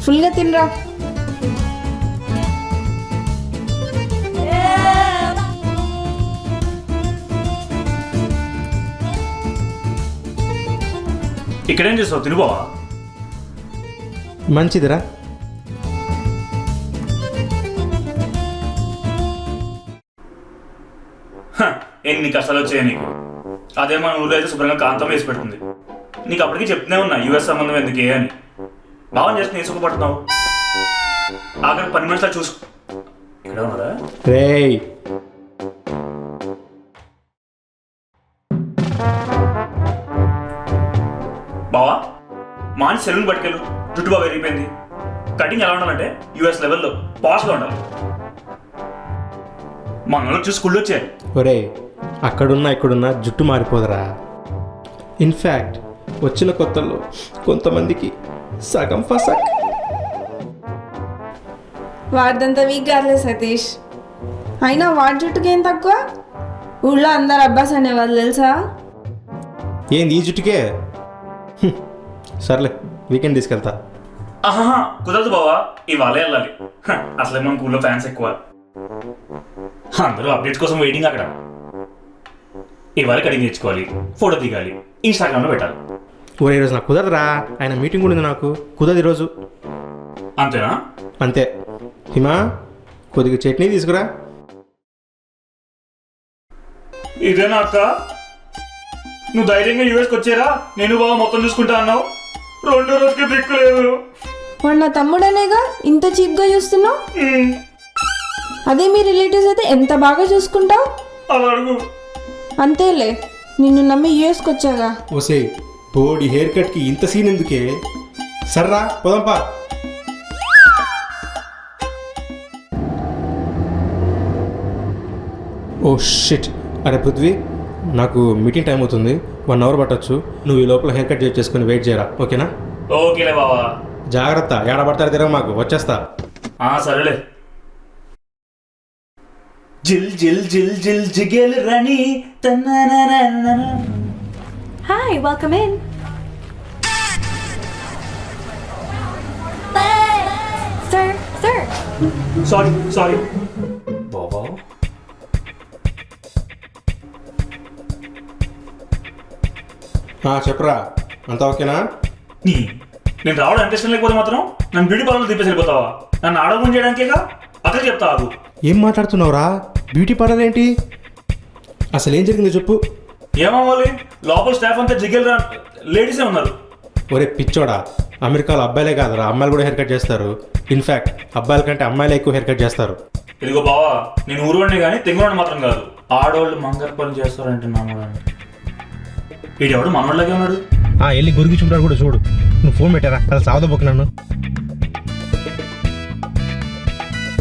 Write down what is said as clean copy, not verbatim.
ఫుల్గా తినరా. ఇక్కడేం చేస్తావు? తినుకోవా? మంచిదిరా. ఎన్ని కష్టాలు వచ్చాయి నీకు. అదే మన ఊళ్ళో అయితే శుభ్రంగా కాంతం వేసి పెడుతుంది. నీకు అప్పటికీ చెప్తూనే ఉన్నా యూఎస్ సంబంధం ఎందుకే అని. బాగా చేసి నేను సుఖపడుతున్నావు. ఆఖరికి 10 నిమిషాలు చూసు. ఇక్కడ ఉన్నారా? రేయ్ బావా, మాని సెలూన్ పట్టుకెళ్ళు. జుట్టు బాగా పెరిగిపోయింది. కటింగ్ ఎలా ఉండాలంటే యూఎస్ లెవెల్లో పాష్గా ఉండాలి. మనలో చూసి స్కూల్లో వచ్చాయి. ఒరే, అక్కడున్నా ఇక్కడున్నా జుట్టు మారిపోదరా. ఇన్ఫ్యాక్ట్ వచ్చిన కొత్తల్లో కొంతమందికి సగం ఫసక్. వాడిదంతా వీక్ కాదులే సతీష్. అయినా వాడి జుట్టుకి ఏం తక్కువ? ఊళ్ళో అందరు అబ్బాస్ అనేవాళ్ళు తెలుసా? ఏంది ఈ జుట్టుకే? సర్లే, వీకెండ్ తీసుకెళ్తా. ఆహా, కుదరదు బావా, ఇవాళే వెళ్ళాలి. అసలే మన ఊళ్ళో ఫ్యాన్స్ ఎక్కువ. అందరూ అప్డేట్స్ కోసం వెయిటింగ్ అక్కడ. ఇవాళ కటింగ్ తెచ్చుకోవాలి, ఫోటో దిగాలి, ఇన్స్టాగ్రామ్లో పెట్టాలి. ఊరే ఈరోజు నాకు కుదరదురా. ఆయన మీటింగ్ కూడా ఉంది, నాకు కుదరదు ఈరోజు. అంతేనా? అంతే. హిమా, కొద్దిగా చట్నీ తీసుకురా. ఇదేనా అక్క? నువ్వు ధైర్యంగా యూఎస్కి వచ్చారా? నేను బాగా మొత్తం చూసుకుంటా అన్నావు. 2వ రోజుకి దిక్కు లేదు. వాడు నా తమ్ముడనేగా ఇంత చీప్గా చూస్తున్నావు? అదే మీ రిలేటివ్స్ అయితే ఎంత బాగా చూసుకుంటావు. అలా అడుగు. అంతేలే, నిన్ను నమ్మి యూఎస్కి వచ్చాగా. ఓసే, బోడి హెయిర్ కట్కి ఇంత సీన్ ఎందుకే? సర్రా పోదాంపా. Oh shit. అరే పృథ్వీ, నాకు మీటింగ్ టైం అవుతుంది. 1 అవర్ పట్టొచ్చు. నువ్వు ఈ లోపల హెయిర్ కట్ చేసుకుని వెయిట్ చేయరా, ఓకేనా? ఓకేలే బావా. జాగ్రత్త, ఏడబడతారు తిరగ మాకు. వచ్చేస్తా. సరేలే. జిల్ జిల్ జిల్ జిల్ జిగేల్ రాణి. Hi, welcome in. Sir. Sorry బాబా. చెప్పరా, అంతా ఓకేనా? నేను రావడం ఇంట్రెస్ట్ లేకపోతే మాత్రం నన్ను బ్యూటీ పార్లర్లో తీపేసి వెళ్ళిపోతావా? నన్ను ఆడోగం చేయడానికేగా. అక్కడ చెప్తా ఆగు. ఏం మాట్లాడుతున్నావురా? బ్యూటీ పార్లర్ ఏంటి? అసలు ఏం జరిగిందో చెప్పు. ఏమవ్వాలి? లోపల స్టాఫ్ అంతా జిగేల్ రా లేడీసే ఉన్నారు. ఒరే పిచ్చోడా, అమెరికాలో అబ్బాయిలే కాదురా, అమ్మాయిలు కూడా హెయిర్ కట్ చేస్తారు. ఇన్ఫ్యాక్ట్ అబ్బాయిల కంటే అమ్మాయిలే ఎక్కువ హెయిర్ కట్ చేస్తారు. ఇదిగో బావా, నేను ఊరువాడిని కానీ తెంగువాడిని మాత్రం కాదు. ఆడవాళ్ళు మంగళ పనులు చేస్తారంటే నమ్మడానికి. వీడెవడు మనవాళ్ళగా ఉన్నాడు. వెళ్ళి గురికి చుంటాడు కూడా చూడు. నువ్వు ఫోన్ పెట్టారా? అలా సావదబోకు నన్ను.